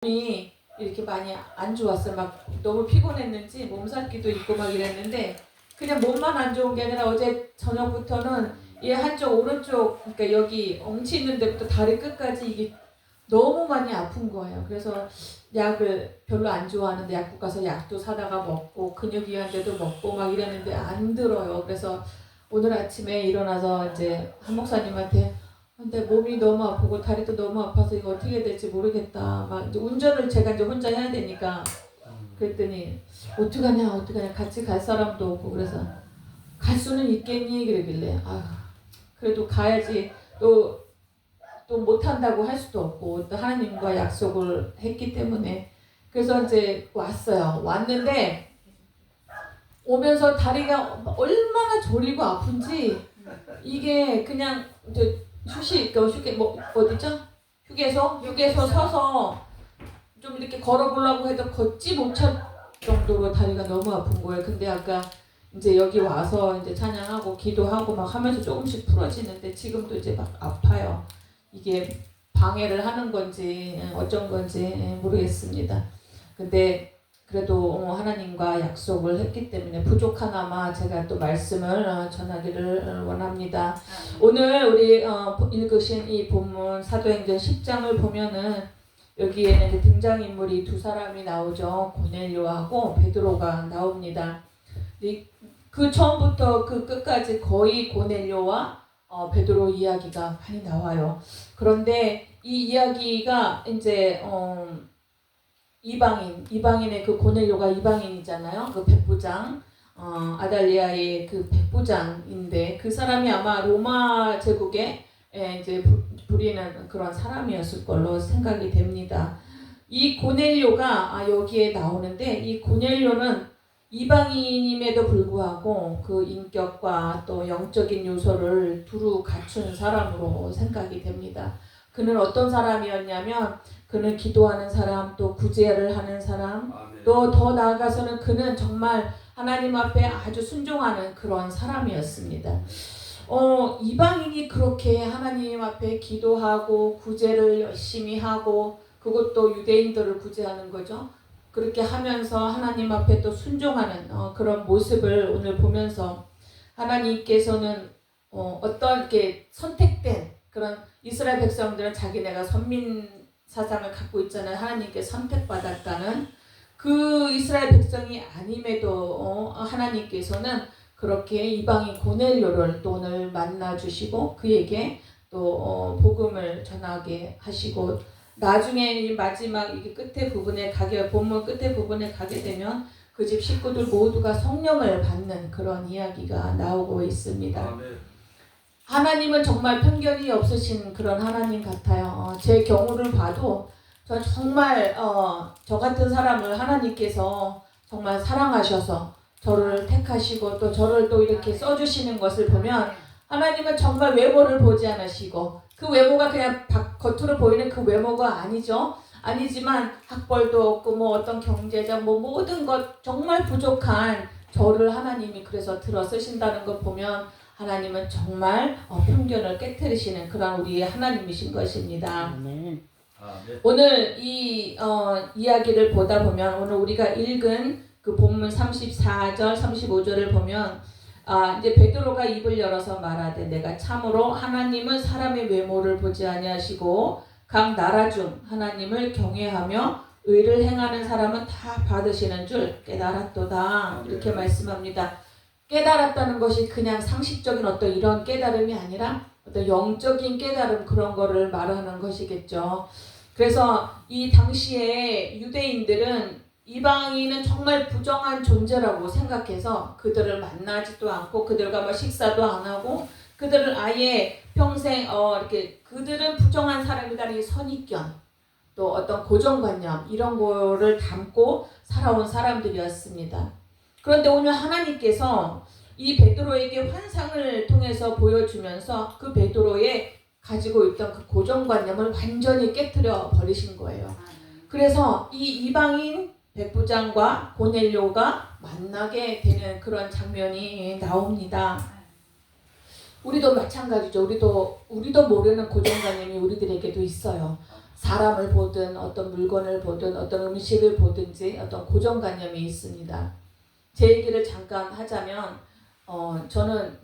몸이 이렇게 많이 안 좋았어요. 막 너무 피곤했는지 몸살기도 있고 막 이랬는데 그냥 몸만 안 좋은 게 아니라 어제 저녁부터는 이 한쪽 오른쪽 그러니까 여기 엉치 있는 데부터 다리 끝까지 이게 너무 많이 아픈 거예요. 그래서 약을 별로 안 좋아하는데 약국 가서 약도 사다가 먹고 근육이완제도 먹고 막 이랬는데 안 들어요. 그래서 오늘 아침에 일어나서 이제 한 목사님한테 근데 몸이 너무 아프고 다리도 너무 아파서 이거 어떻게 될지 모르겠다. 막 이제 운전을 제가 이제 혼자 해야 되니까 그랬더니 어떡하냐 같이 갈 사람도 없고 그래서 갈 수는 있겠니 그러길래 그래도 가야지 또 못한다고 할 수도 없고 또 하나님과 약속을 했기 때문에 그래서 이제 왔어요. 왔는데 오면서 다리가 얼마나 저리고 아픈지 이게 그냥 이제 휴게소 서서 좀 이렇게 걸어보려고 해도 걷지 못할 정도로 다리가 너무 아픈 거예요. 근데 아까 이제 여기 와서 이제 찬양하고 기도하고 막 하면서 조금씩 풀어지는데 지금도 이제 막 아파요. 이게 방해를 하는 건지 어쩐 건지 모르겠습니다. 근데 그래도 하나님과 약속을 했기 때문에 부족하나마 제가 또 말씀을 전하기를 원합니다. 오늘 우리 읽으신 이 본문 사도행전 10장을 보면은 여기에는 등장인물이 두 사람이 나오죠. 고넬료하고 베드로가 나옵니다. 그 처음부터 그 끝까지 거의 고넬료와 베드로 이야기가 많이 나와요. 그런데 이 이야기가 이제 이방인의 그 고넬료가 이방인이잖아요. 그 백부장, 아달리아의 그 백부장인데 그 사람이 아마 로마 제국에 이제 부리는 그런 사람이었을 걸로 생각이 됩니다. 이 고넬료가 여기에 나오는데 이 고넬료는 이방인임에도 불구하고 그 인격과 또 영적인 요소를 두루 갖춘 사람으로 생각이 됩니다. 그는 어떤 사람이었냐면 그는 기도하는 사람, 또 구제를 하는 사람, 또 더 나아가서는 그는 정말 하나님 앞에 아주 순종하는 그런 사람이었습니다. 이방인이 그렇게 하나님 앞에 기도하고 구제를 열심히 하고 그것도 유대인들을 구제하는 거죠. 그렇게 하면서 하나님 앞에 또 순종하는 그런 모습을 오늘 보면서 하나님께서는 어떤 게 선택된 그런 이스라엘 백성들은 자기네가 선민 사상을 갖고 있잖아요. 하나님께 선택받았다는 그 이스라엘 백성이 아님에도 하나님께서는 그렇게 이방인 고넬료를 또 오늘 만나주시고 그에게 또 복음을 전하게 하시고 나중에 이 마지막 이게 본문 끝에 부분에 가게 되면 그 집 식구들 모두가 성령을 받는 그런 이야기가 나오고 있습니다. 아멘. 하나님은 정말 편견이 없으신 그런 하나님 같아요. 제 경우를 봐도 저 정말 저 같은 사람을 하나님께서 정말 사랑하셔서 저를 택하시고 또 저를 또 이렇게 써주시는 것을 보면 하나님은 정말 외모를 보지 않으시고 그 외모가 그냥 겉으로 보이는 그 외모가 아니죠. 아니지만 학벌도 없고 뭐 어떤 경제적 뭐 모든 것 정말 부족한 저를 하나님이 그래서 들어 쓰신다는 걸 보면 하나님은 정말 편견을 깨트리시는 그런 우리의 하나님이신 것입니다. 네. 오늘 이 이야기를 보다 보면 오늘 우리가 읽은 그 본문 34절 35절을 보면 이제 베드로가 입을 열어서 말하되 내가 참으로 하나님은 사람의 외모를 보지 아니하시고 각 나라 중 하나님을 경외하며 의를 행하는 사람은 다 받으시는 줄 깨달았도다 이렇게 말씀합니다. 깨달았다는 것이 그냥 상식적인 어떤 이런 깨달음이 아니라 어떤 영적인 깨달음 그런 거를 말하는 것이겠죠. 그래서 이 당시에 유대인들은 이방인은 정말 부정한 존재라고 생각해서 그들을 만나지도 않고 그들과 뭐 식사도 안 하고 그들을 아예 평생 이렇게 그들은 부정한 사람이라는 선입견 또 어떤 고정관념 이런 거를 담고 살아온 사람들이었습니다. 그런데 오늘 하나님께서 이 베드로에게 환상을 통해서 보여주면서 그 베드로의 가지고 있던 그 고정관념을 완전히 깨트려 버리신 거예요. 그래서 이 이방인 백부장과 고넬료가 만나게 되는 그런 장면이 나옵니다. 우리도 마찬가지죠. 우리도 모르는 고정관념이 우리들에게도 있어요. 사람을 보든 어떤 물건을 보든 어떤 음식을 보든지 어떤 고정관념이 있습니다. 제 얘기를 잠깐 하자면 저는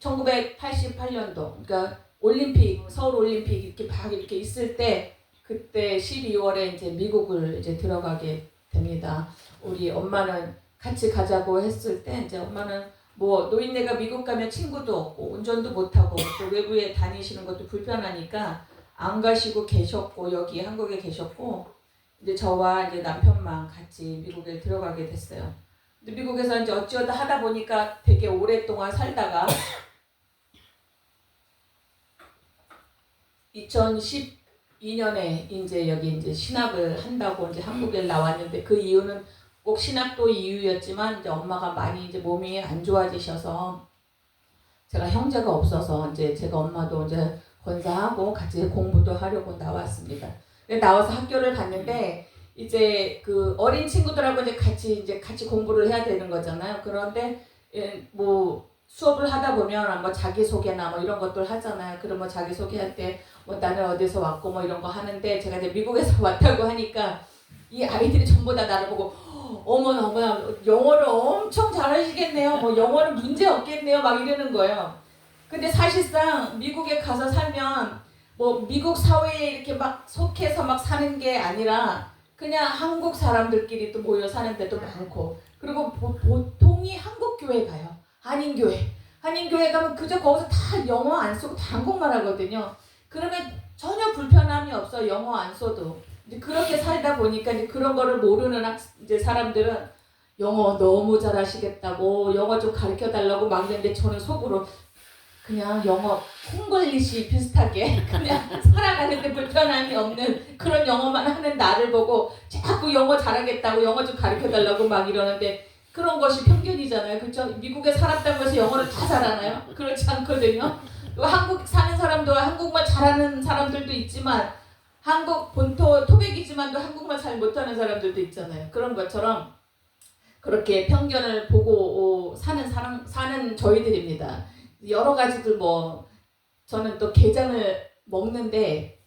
1988년도 그러니까 올림픽 서울 올림픽 이렇게 막 이렇게 있을 때 그때 12월에 이제 미국을 이제 들어가게 됩니다. 우리 엄마는 같이 가자고 했을 때 이제 엄마는 뭐 노인네가 미국 가면 친구도 없고 운전도 못 하고 또 외부에 다니시는 것도 불편하니까 안 가시고 계셨고 여기 한국에 계셨고 이제 저와 이제 남편만 같이 미국에 들어가게 됐어요. 근데 미국에서 이제 어찌어다 하다 보니까 되게 오랫동안 살다가 2012년에 이제 여기 이제 신학을 한다고 이제 한국에 나왔는데 그 이유는 꼭 신학도 이유였지만 이제 엄마가 많이 이제 몸이 안 좋아지셔서 제가 형제가 없어서 이제 제가 엄마도 이제 권사하고 같이 공부도 하려고 나왔습니다. 나와서 학교를 갔는데 이제 그 어린 친구들하고 이제 같이 공부를 해야 되는 거잖아요. 그런데 뭐 수업을 하다 보면 뭐 자기소개나 뭐 이런 것들 하잖아요. 그러면 자기소개할 때 뭐 나는 어디서 왔고 뭐 이런 거 하는데 제가 이제 미국에서 왔다고 하니까 이 아이들이 전부 다 나를 보고 어머나 영어를 엄청 잘하시겠네요. 뭐 영어는 문제 없겠네요. 막 이러는 거예요. 근데 사실상 미국에 가서 살면 뭐 미국 사회에 이렇게 막 속해서 막 사는 게 아니라 그냥 한국 사람들끼리 또 모여 사는 데도 많고 그리고 보통이 한국 교회 가요. 한인교회 가면 그저 거기서 다 영어 안 쓰고 다 한국말 하거든요. 그러면 전혀 불편함이 없어. 영어 안 써도. 이제 그렇게 살다 보니까 이제 그런 거를 모르는 이제 사람들은 영어 너무 잘하시겠다고 영어 좀 가르쳐 달라고 막 이랬는데 저는 속으로 그냥 영어 콩글리시 비슷하게 그냥 살아가는데 불편함이 없는 그런 영어만 하는 나를 보고 자꾸 영어 잘하겠다고 영어 좀 가르쳐 달라고 막 이러는데 그런 것이 편견이잖아요. 그렇죠? 미국에 살았다고 해서 영어를 다 잘하나요? 그렇지 않거든요. 한국 사는 사람도 한국말 잘하는 사람들도 있지만 한국 본토 토백이지만도 한국말 잘 못하는 사람들도 있잖아요. 그런 것처럼 그렇게 편견을 보고 사는 저희들입니다. 여러 가지들 뭐 저는 또 게장을 먹는데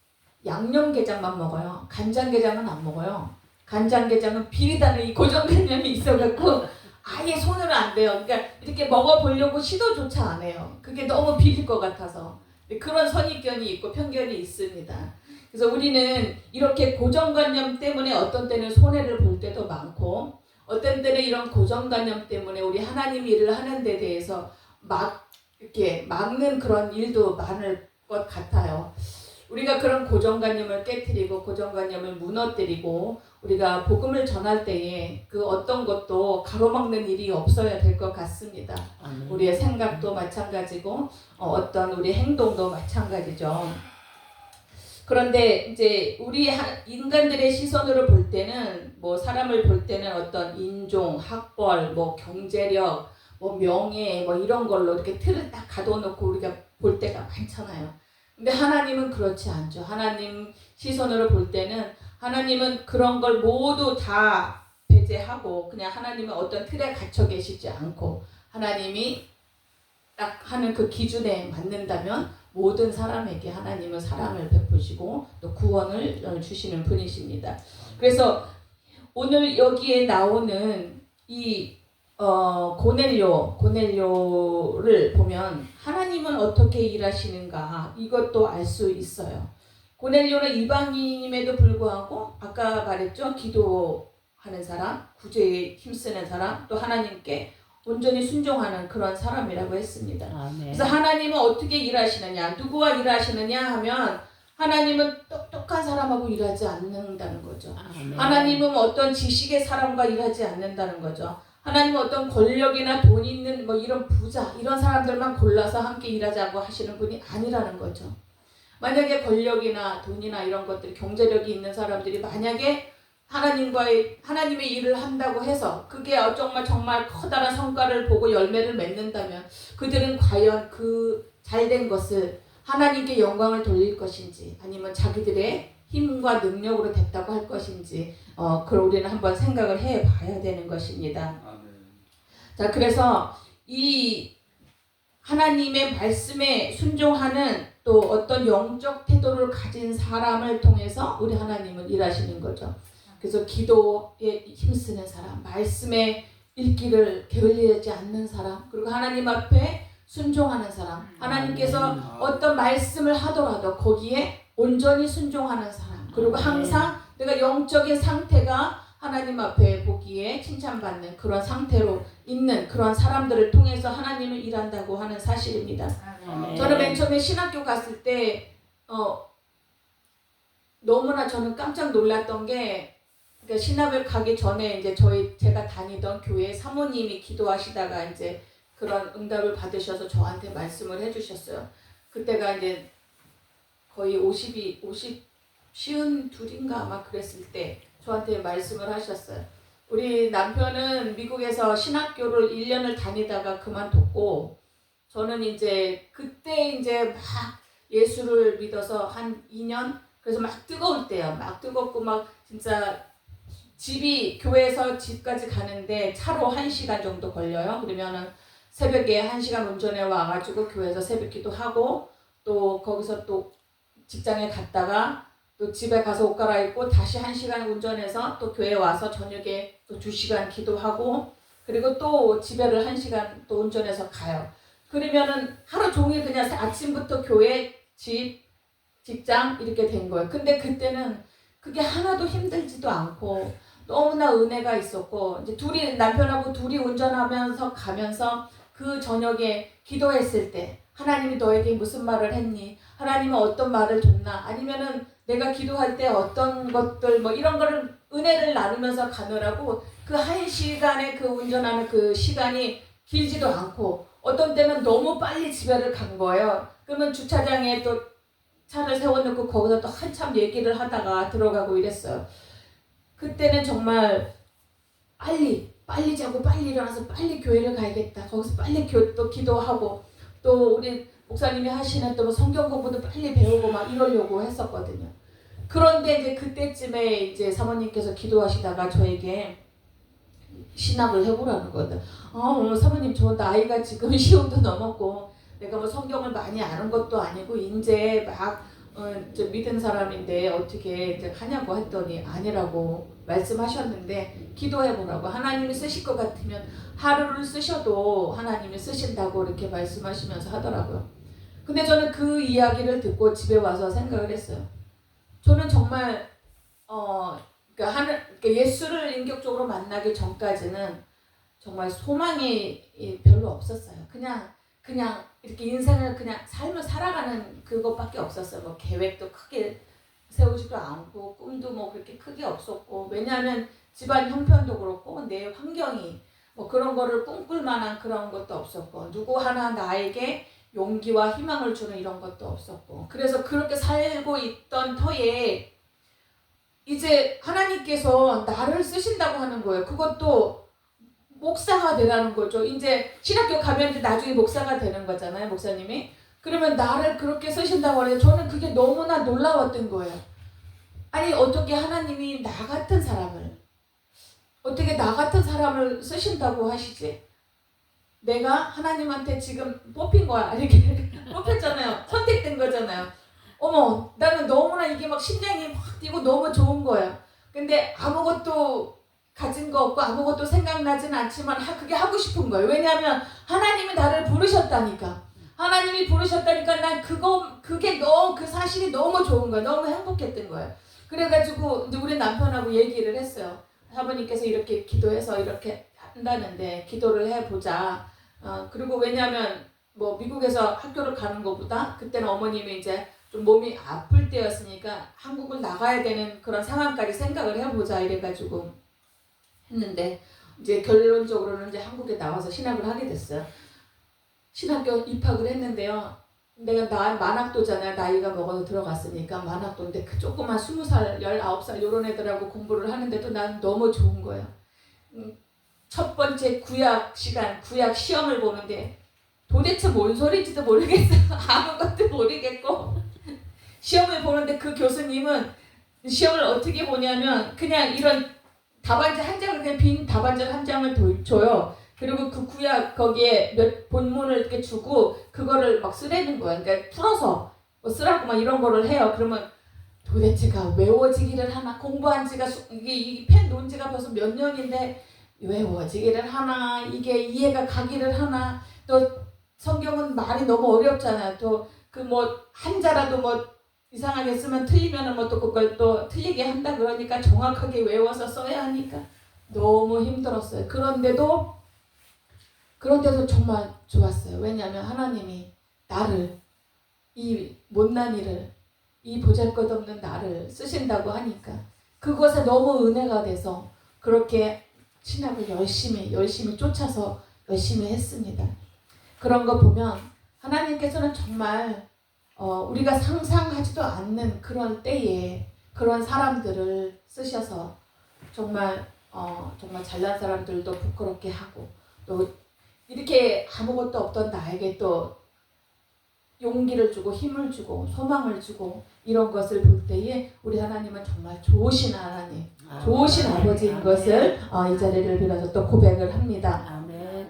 양념게장만 먹어요. 간장게장은 안 먹어요. 간장게장은 비리다는 이 고정관념이 있어갖고 아예 손으로 안 돼요. 그러니까 이렇게 먹어보려고 시도조차 안 해요. 그게 너무 비릴 것 같아서. 그런 선입견이 있고 편견이 있습니다. 그래서 우리는 이렇게 고정관념 때문에 어떤 때는 손해를 볼 때도 많고 어떤 때는 이런 고정관념 때문에 우리 하나님 일을 하는 데 대해서 이렇게 막는 그런 일도 많을 것 같아요. 우리가 그런 고정관념을 깨트리고 고정관념을 무너뜨리고 우리가 복음을 전할 때에 그 어떤 것도 가로막는 일이 없어야 될 것 같습니다. 우리의 생각도 마찬가지고 어떤 우리 행동도 마찬가지죠. 그런데 이제 우리 인간들의 시선으로 볼 때는 뭐 사람을 볼 때는 어떤 인종, 학벌, 뭐 경제력, 뭐 명예 뭐 이런 걸로 이렇게 틀을 딱 가둬놓고 우리가 볼 때가 많잖아요. 근데 하나님은 그렇지 않죠. 하나님 시선으로 볼 때는 하나님은 그런 걸 모두 다 배제하고 그냥 하나님은 어떤 틀에 갇혀 계시지 않고 하나님이 딱 하는 그 기준에 맞는다면 모든 사람에게 하나님은 사랑을 베푸시고 또 구원을 주시는 분이십니다. 그래서 오늘 여기에 나오는 이 고넬료를 보면 하나님은 어떻게 일하시는가 이것도 알 수 있어요. 고넬료는 이방인임에도 불구하고 아까 말했죠. 기도하는 사람, 구제에 힘쓰는 사람, 또 하나님께 온전히 순종하는 그런 사람이라고 했습니다. 아멘. 그래서 하나님은 어떻게 일하시느냐, 누구와 일하시느냐 하면 하나님은 똑똑한 사람하고 일하지 않는다는 거죠. 아멘. 하나님은 어떤 지식의 사람과 일하지 않는다는 거죠. 하나님은 어떤 권력이나 돈 있는 뭐 이런 부자 이런 사람들만 골라서 함께 일하자고 하시는 분이 아니라는 거죠. 만약에 권력이나 돈이나 이런 것들 경제력이 있는 사람들이 만약에 하나님의 일을 한다고 해서 그게 정말 커다란 성과를 보고 열매를 맺는다면 그들은 과연 그 잘된 것을 하나님께 영광을 돌릴 것인지 아니면 자기들의 힘과 능력으로 됐다고 할 것인지 그걸 우리는 한번 생각을 해봐야 되는 것입니다. 자, 그래서 이 하나님의 말씀에 순종하는 또 어떤 영적 태도를 가진 사람을 통해서 우리 하나님은 일하시는 거죠. 그래서 기도에 힘쓰는 사람, 말씀에 읽기를 게을리하지 않는 사람, 그리고 하나님 앞에 순종하는 사람, 하나님께서 어떤 말씀을 하더라도 거기에 온전히 순종하는 사람, 그리고 항상 내가 영적인 상태가 하나님 앞에 보기에 칭찬받는 그런 상태로 있는 그런 사람들을 통해서 하나님을 일한다고 하는 사실입니다. 저는 맨 처음에 신학교 갔을 때 너무나 저는 깜짝 놀랐던 게, 그러니까 신학을 가기 전에 이제 제가 다니던 교회 사모님이 기도하시다가 이제 그런 응답을 받으셔서 저한테 말씀을 해주셨어요. 그때가 이제 거의 52인가 아마 그랬을 때 저한테 말씀을 하셨어요. 우리 남편은 미국에서 신학교를 1년을 다니다가 그만뒀고, 저는 이제 그때 이제 막 예수를 믿어서 한 2년, 그래서 막 뜨거울 때요. 막 뜨겁고 막 진짜 집이 교회에서 집까지 가는데 차로 1시간 정도 걸려요. 그러면은 새벽에 1시간 운전해 와가지고 교회에서 새벽기도 하고, 또 거기서 또 직장에 갔다가 또 집에 가서 옷 갈아입고 다시 1시간 운전해서 또 교회 와서 저녁에 또 2시간 기도하고, 그리고 또 집에를 1시간 또 운전해서 가요. 그러면은 하루 종일 그냥 아침부터 교회, 집, 직장 이렇게 된 거예요. 근데 그때는 그게 하나도 힘들지도 않고 너무나 은혜가 있었고, 이제 남편하고 둘이 운전하면서 가면서 그 저녁에 기도했을 때 하나님이 너에게 무슨 말을 했니? 하나님은 어떤 말을 줬나? 아니면은 내가 기도할 때 어떤 것들 뭐 이런 거를 은혜를 나누면서 가느라고 그 1시간의 그 운전하는 그 시간이 길지도 않고, 어떤 때는 너무 빨리 집에를 간 거예요. 그러면 주차장에 또 차를 세워놓고 거기서 또 한참 얘기를 하다가 들어가고 이랬어요. 그때는 정말 빨리 자고 빨리 일어나서 빨리 교회를 가야겠다. 거기서 빨리 또 기도하고, 또 우리 목사님이 하시는 또 성경 공부도 빨리 배우고 막 이러려고 했었거든요. 그런데 이제 그때쯤에 이제 사모님께서 기도하시다가 저에게 신학을 해보라는 거예요. 사모님, 저 나이가 지금 시험도 넘었고 내가 뭐 성경을 많이 아는 것도 아니고 이제 막 믿은 사람인데 어떻게 이제 하냐고 했더니 아니라고 말씀하셨는데 기도해보라고, 하나님이 쓰실 것 같으면 하루를 쓰셔도 하나님이 쓰신다고 이렇게 말씀하시면서 하더라고요. 근데 저는 그 이야기를 듣고 집에 와서 생각을 했어요. 저는 정말 그러니까 예수를 인격적으로 만나기 전까지는 정말 소망이 별로 없었어요. 그냥 이렇게 인생을 그냥 삶을 살아가는 그것밖에 없었어요. 뭐 계획도 크게 세우지도 않고 꿈도 뭐 그렇게 크게 없었고, 왜냐하면 집안 형편도 그렇고 내 환경이 뭐 그런 거를 꿈꿀 만한 그런 것도 없었고, 누구 하나 나에게 용기와 희망을 주는 이런 것도 없었고, 그래서 그렇게 살고 있던 터에 이제 하나님께서 나를 쓰신다고 하는 거예요. 그것도 목사가 되라는 거죠. 이제 신학교 가면 이제 나중에 목사가 되는 거잖아요, 목사님이. 그러면 나를 그렇게 쓰신다고 하는데 저는 그게 너무나 놀라웠던 거예요. 아니, 어떻게 하나님이 나 같은 사람을 쓰신다고 하시지? 내가 하나님한테 지금 뽑힌 거야. 이렇게 뽑혔잖아요. 선택된 거잖아요. 어머, 나는 너무나 이게 막 심장이 확 뛰고 너무 좋은 거야. 근데 아무것도 가진 거 없고 아무것도 생각나진 않지만 그게 하고 싶은 거예요. 왜냐하면 하나님이 나를 부르셨다니까. 하나님이 부르셨다니까 난 그게 그 사실이 너무 좋은 거야. 너무 행복했던 거예요. 그래가지고 이제 우리 남편하고 얘기를 했어요. 사모님께서 이렇게 기도해서 이렇게 한다는데 기도를 해보자. 그리고 왜냐하면 뭐 미국에서 학교를 가는 것보다 그때는 어머님이 이제 좀 몸이 아플 때였으니까 한국을 나가야 되는 그런 상황까지 생각을 해보자 이래가지고 했는데, 이제 결론적으로는 이제 한국에 나와서 신학을 하게 됐어요. 신학교 입학을 했는데요. 내가 만학도잖아요. 나이가 먹어서 들어갔으니까 만학도인데 그 조그만 20살, 19살 이런 애들하고 공부를 하는데도 난 너무 좋은 거예요. 첫 번째 구약 시험을 보는데 도대체 뭔 소리인지도 모르겠어요. 아무것도 모르겠고 시험을 보는데 그 교수님은 시험을 어떻게 보냐면 그냥 이런 답안지 한 장을, 그냥 빈 답안지 한 장을 줘요. 그리고 그 구약 거기에 몇 본문을 이렇게 주고 그거를 막 쓰라는 거야. 그러니까 풀어서 뭐 쓰라고 막 이런 거를 해요. 그러면 도대체가 외워지기를 하나, 공부한 지가 이게 이 펜 논 지가 벌써 몇 년인데 외워지기를 하나, 이게 이해가 가기를 하나, 또 성경은 말이 너무 어렵잖아요. 또 그 뭐 한자라도 뭐 이상하게 쓰면 틀리면은 뭐 또 그걸 또 틀리게 한다 그러니까 정확하게 외워서 써야 하니까 너무 힘들었어요. 그런데도 정말 좋았어요. 왜냐하면 하나님이 나를, 이 못난 이를, 이 보잘것없는 나를 쓰신다고 하니까 그것에 너무 은혜가 돼서 그렇게 신학을 열심히 쫓아서 열심히 했습니다. 그런 거 보면 하나님께서는 정말 우리가 상상하지도 않는 그런 때에 그런 사람들을 쓰셔서 정말 잘난 사람들도 부끄럽게 하고 또 이렇게 아무것도 없던 나에게 또 용기를 주고 힘을 주고 소망을 주고 이런 것을 볼 때에 우리 하나님은 정말 좋으신 하나님, 좋으신 아버지인 것을 이 자리를 빌어서 또 고백을 합니다. 아멘.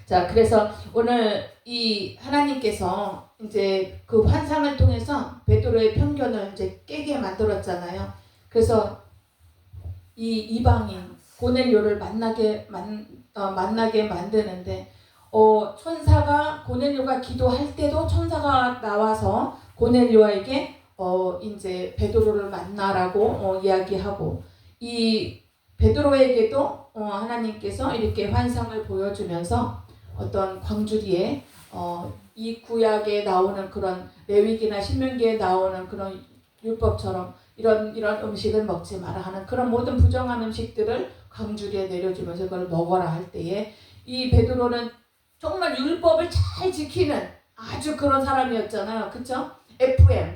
자, 그래서 오늘 이 하나님께서 이제 그 환상을 통해서 베드로의 편견을 이제 깨게 만들었잖아요. 그래서 이 이방인 고넬료를 만나게 만드는데 천사가 고넬료가 기도할 때도 천사가 나와서 고넬료에게 이제 베드로를 만나라고 이야기하고 이 베드로에게도 하나님께서 이렇게 환상을 보여주면서 어떤 광주리에 이 구약에 나오는 그런 레위기나 신명기에 나오는 그런 율법처럼 이런 음식을 먹지 마라 하는 그런 모든 부정한 음식들을 광주리에 내려주면서 그걸 먹어라 할 때에 이 베드로는 정말 율법을 잘 지키는 아주 그런 사람이었잖아요. 그쵸?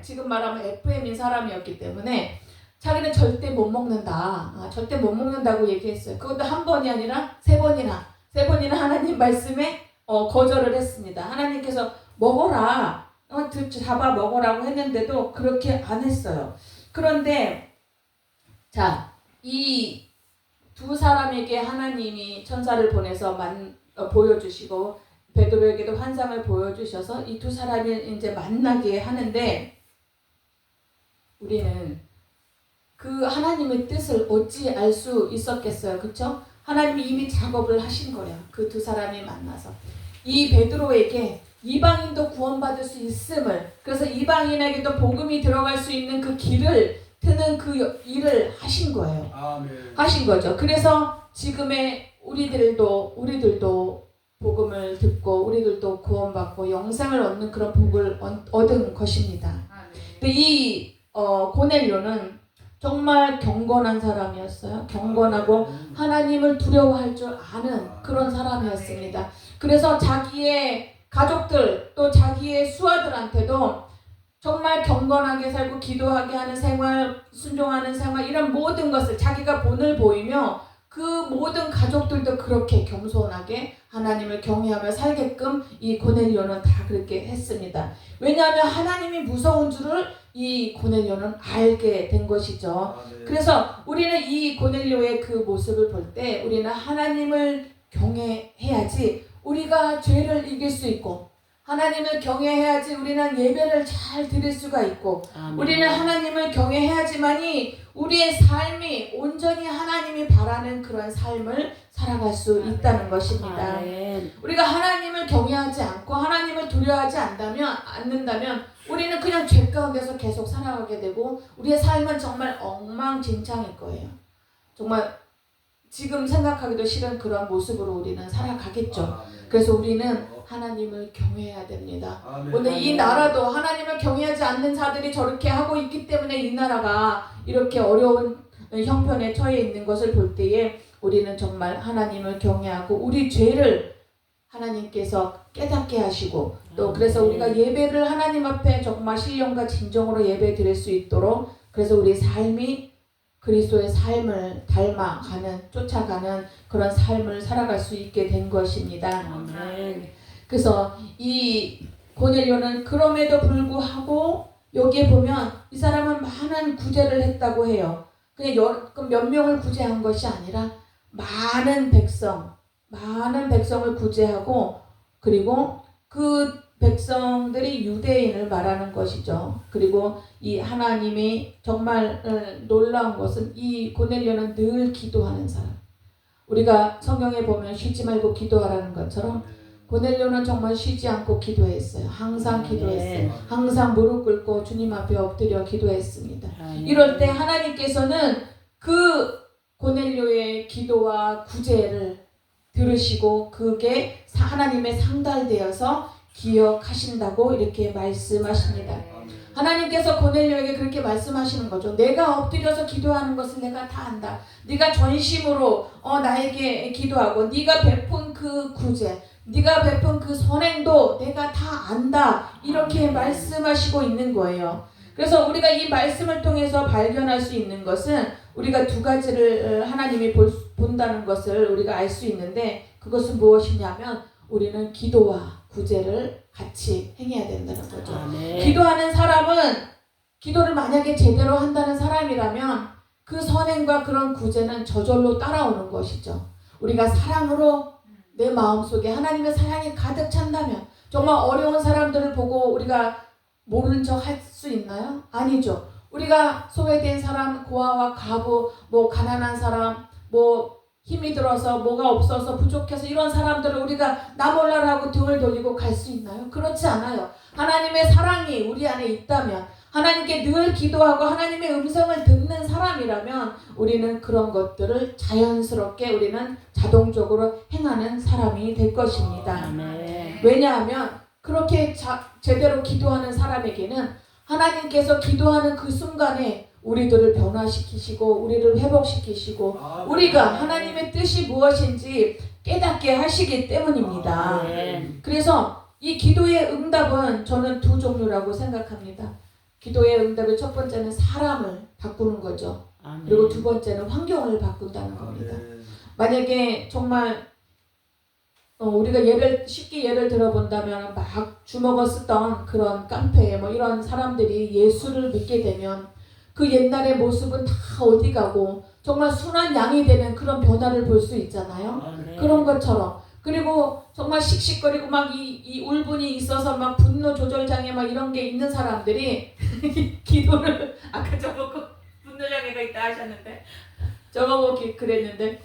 지금 말하면 FM인 사람이었기 때문에 자기는 절대 못 먹는다. 절대 못 먹는다고 얘기했어요. 그것도 한 번이 아니라 세 번이나 하나님 말씀에 거절을 했습니다. 하나님께서 먹어라. 잡아 먹으라고 했는데도 그렇게 안 했어요. 그런데 자, 이 두 사람에게 하나님이 천사를 보내서 보여주시고 베드로에게도 환상을 보여주셔서 이 두 사람이 이제 만나게 하는데 우리는 그 하나님의 뜻을 어찌 알 수 있었겠어요? 그렇죠? 하나님이 이미 작업을 하신 거예요. 그 두 사람이 만나서 이 베드로에게 이방인도 구원받을 수 있음을, 그래서 이방인에게도 복음이 들어갈 수 있는 그 길을 트는 그 일을 하신 거예요. 아멘. 하신 거죠. 그래서 지금의 우리들도 복음을 듣고 우리들도 구원받고 영생을 얻는 그런 복을 얻은 것입니다. 근데 이 고넬료는 정말 경건한 사람이었어요. 경건하고 하나님을 두려워할 줄 아는 그런 사람이었습니다. 그래서 자기의 가족들 또 자기의 수하들한테도 정말 경건하게 살고 기도하게 하는 생활, 순종하는 생활, 이런 모든 것을 자기가 본을 보이며 그 모든 가족들도 그렇게 겸손하게 하나님을 경외하며 살게끔 이 고넬료는 다 그렇게 했습니다. 왜냐하면 하나님이 무서운 줄을 이 고넬료는 알게 된 것이죠. 그래서 우리는 이 고넬료의 그 모습을 볼 때 우리는 하나님을 경외해야지 우리가 죄를 이길 수 있고, 하나님을 경외해야지 우리는 예배를 잘 드릴 수가 있고, 아멘. 우리는 하나님을 경외해야지만이 우리의 삶이 온전히 하나님이 바라는 그런 삶을 살아갈 수 있다는 것입니다. 아멘. 우리가 하나님을 경외하지 않고 하나님을 두려워하지 않는다면 우리는 그냥 죄 가운데서 계속 살아가게 되고 우리의 삶은 정말 엉망진창일 거예요. 정말 지금 생각하기도 싫은 그런 모습으로 우리는 살아가겠죠. 그래서 우리는 하나님을 경외해야 됩니다. 오늘 이 나라도 하나님을 경외하지 않는 자들이 저렇게 하고 있기 때문에 이 나라가 이렇게 어려운 형편에 처해 있는 것을 볼 때에 우리는 정말 하나님을 경외하고 우리 죄를 하나님께서 깨닫게 하시고, 또 그래서 우리가 예배를 하나님 앞에 정말 신령과 진정으로 예배 드릴 수 있도록, 그래서 우리 삶이 그리스도의 삶을 닮아가는, 쫓아가는 그런 삶을 살아갈 수 있게 된 것입니다. 아멘. 그래서 이 고넬료는 그럼에도 불구하고 여기에 보면 이 사람은 많은 구제를 했다고 해요. 그냥 몇 명을 구제한 것이 아니라 많은 백성을 구제하고, 그리고 그 백성들이 유대인을 말하는 것이죠. 그리고 이 하나님이 정말 놀라운 것은 이 고넬료는 늘 기도하는 사람. 우리가 성경에 보면 쉬지 말고 기도하라는 것처럼 고넬료는 정말 쉬지 않고 기도했어요. 항상 기도했어요. 항상 무릎 꿇고 주님 앞에 엎드려 기도했습니다. 이럴 때 하나님께서는 그 고넬료의 기도와 구제를 들으시고 그게 하나님의 상달되어서 기억하신다고 이렇게 말씀하십니다. 하나님께서 고넬료에게 그렇게 말씀하시는 거죠. 내가 엎드려서 기도하는 것을 내가 다 안다. 네가 전심으로 나에게 기도하고 네가 베푼 그 구제, 네가 베푼 그 선행도 내가 다 안다. 이렇게 말씀하시고 있는 거예요. 그래서 우리가 이 말씀을 통해서 발견할 수 있는 것은 우리가 두 가지를 하나님이 본다는 것을 우리가 알 수 있는데 그것은 무엇이냐면 우리는 기도와 구제를 같이 행해야 된다는 거죠. 기도하는 사람은 기도를 만약에 제대로 한다는 사람이라면 그 선행과 그런 구제는 저절로 따라오는 것이죠. 우리가 사랑으로 내 마음속에 하나님의 사랑이 가득 찬다면 정말 어려운 사람들을 보고 우리가 모른 척 할 수 있나요? 아니죠. 우리가 소외된 사람, 고아와 가부, 가난한 사람, 힘이 들어서 뭐가 없어서 부족해서 이런 사람들을 우리가 나 몰라라 하고 등을 돌리고 갈 수 있나요? 그렇지 않아요. 하나님의 사랑이 우리 안에 있다면 하나님께 늘 기도하고 하나님의 음성을 듣는 사람이라면 우리는 그런 것들을 자연스럽게 우리는 자동적으로 행하는 사람이 될 것입니다. 왜냐하면 그렇게 제대로 기도하는 사람에게는 하나님께서 기도하는 그 순간에 우리들을 변화시키시고 우리를 회복시키시고 우리가 하나님의 뜻이 무엇인지 깨닫게 하시기 때문입니다. 그래서 이 기도의 응답은 저는 두 종류라고 생각합니다. 기도의 응답의 첫 번째는 사람을 바꾸는 거죠. 그리고 두 번째는 환경을 바꾼다는 겁니다. 만약에 정말 우리가 쉽게 예를 들어본다면 막 주먹을 쓰던 그런 깡패 이런 사람들이 예수를 믿게 되면 그 옛날의 모습은 다 어디 가고 정말 순한 양이 되는 그런 변화를 볼 수 있잖아요. 그런 것처럼. 그리고 정말 씩씩거리고 막 이 울분이 있어서 막 분노 조절 장애 막 이런 게 있는 사람들이 기도를 아까 저보고 분노 장애가 있다 하셨는데 저보고 그랬는데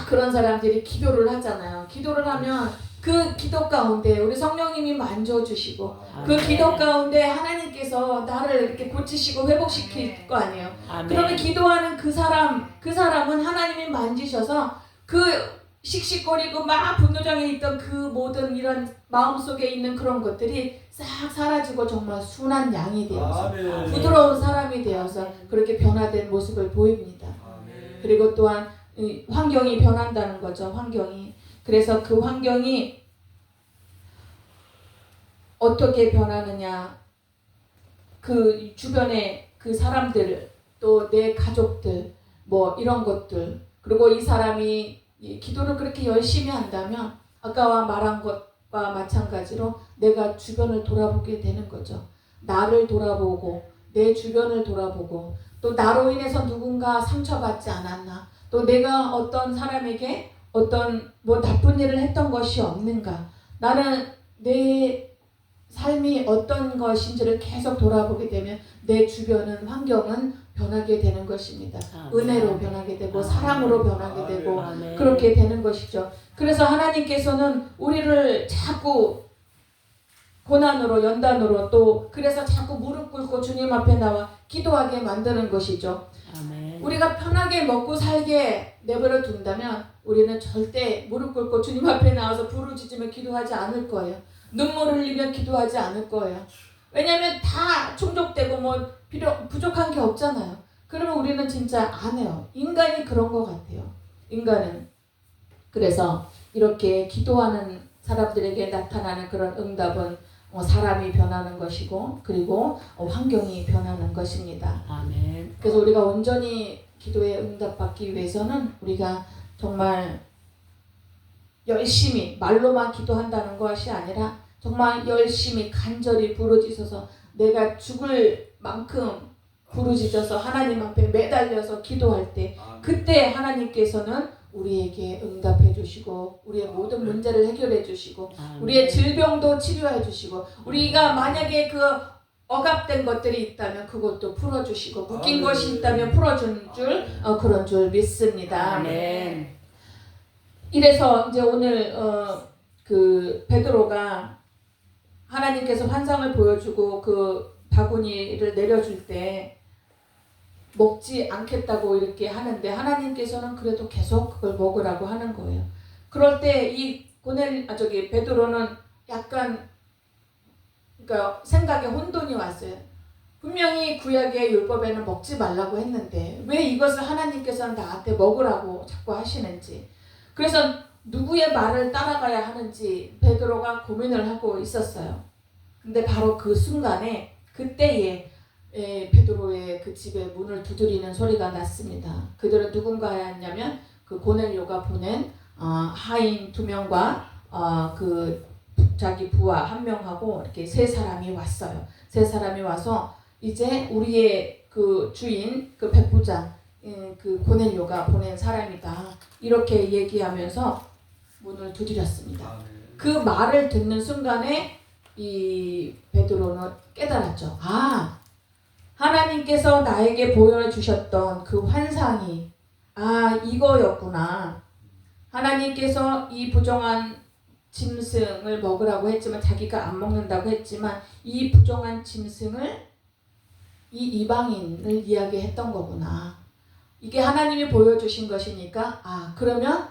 그런 사람들이 기도를 하잖아요. 기도를 하면 그 기도 가운데 우리 성령님이 만져주시고 그 기도 가운데 하나님께서 나를 이렇게 고치시고 회복시킬 거 아니에요. 그러면 기도하는 그 사람은 하나님이 만지셔서 그 씩씩거리고 막 분노장애 있던 그 모든 이런 마음속에 있는 그런 것들이 싹 사라지고 정말 순한 양이 되어서 부드러운 사람이 되어서 그렇게 변화된 모습을 보입니다. 그리고 또한 환경이 변한다는 거죠. 환경이. 그래서 그 환경이 어떻게 변하느냐. 그 주변에 그 사람들, 또 내 가족들, 이런 것들. 그리고 이 사람이 기도를 그렇게 열심히 한다면 아까 말한 것과 마찬가지로 내가 주변을 돌아보게 되는 거죠. 나를 돌아보고 내 주변을 돌아보고 또 나로 인해서 누군가 상처받지 않았나. 또 내가 어떤 사람에게 어떤 나쁜 일을 했던 것이 없는가. 나는 내 삶이 어떤 것인지를 계속 돌아보게 되면 내 주변은 환경은 변하게 되는 것입니다. 은혜로 변하게 되고 사랑으로 변하게 되고 그렇게 되는 것이죠. 그래서 하나님께서는 우리를 자꾸 고난으로 연단으로 또 그래서 자꾸 무릎 꿇고 주님 앞에 나와 기도하게 만드는 것이죠. 우리가 편하게 먹고 살게 내버려 둔다면 우리는 절대 무릎 꿇고 주님 앞에 나와서 부르짖으며 기도하지 않을 거예요. 눈물을 흘리며 기도하지 않을 거예요. 왜냐하면 다 충족되고 부족한 게 없잖아요. 그러면 우리는 진짜 안 해요. 인간이 그런 것 같아요. 인간은. 그래서 이렇게 기도하는 사람들에게 나타나는 그런 응답은 사람이 변하는 것이고 그리고 환경이 변하는 것입니다. 아멘. 그래서 우리가 온전히 기도에 응답받기 위해서는 우리가 정말 열심히 말로만 기도한다는 것이 아니라 정말 열심히 간절히 부르짖어서 내가 죽을 만큼 부르짖어서 하나님 앞에 매달려서 기도할 때 그때 하나님께서는 우리에게 응답해 주시고 우리의 모든 문제를 해결해 주시고 우리의 질병도 치료해 주시고 우리가 만약에 그 억압된 것들이 있다면 그것도 풀어주시고 묶인 것이 있다면 풀어준 줄 그런 줄 믿습니다. 아멘. 이래서 이제 오늘 그 베드로가 하나님께서 환상을 보여주고 그 바구니를 내려줄 때 먹지 않겠다고 이렇게 하는데 하나님께서는 그래도 계속 그걸 먹으라고 하는 거예요. 그럴 때 이 베드로는 약간 그러니까 생각에 혼돈이 왔어요. 분명히 구약의 율법에는 먹지 말라고 했는데 왜 이것을 하나님께서는 나한테 먹으라고 자꾸 하시는지. 그래서 누구의 말을 따라가야 하는지 베드로가 고민을 하고 있었어요. 근데 바로 그 순간에 그때에 베드로의 그 집에 문을 두드리는 소리가 났습니다. 그들은 누군가였냐면 그 고넬료가 보낸 하인 2명과 그 자기 부하 1명하고 이렇게 3사람이 왔어요. 3사람이 와서 이제 우리의 그 주인 그 백부장 그 고넬료가 보낸 사람이다 이렇게 얘기하면서 문을 두드렸습니다. 그 말을 듣는 순간에 이 베드로는 깨달았죠. 하나님께서 나에게 보여주셨던 그 환상이 이거였구나. 하나님께서 이 부정한 짐승을 먹으라고 했지만 자기가 안 먹는다고 했지만 이 부정한 짐승을 이 이방인을 이야기했던 거구나. 이게 하나님이 보여주신 것이니까 그러면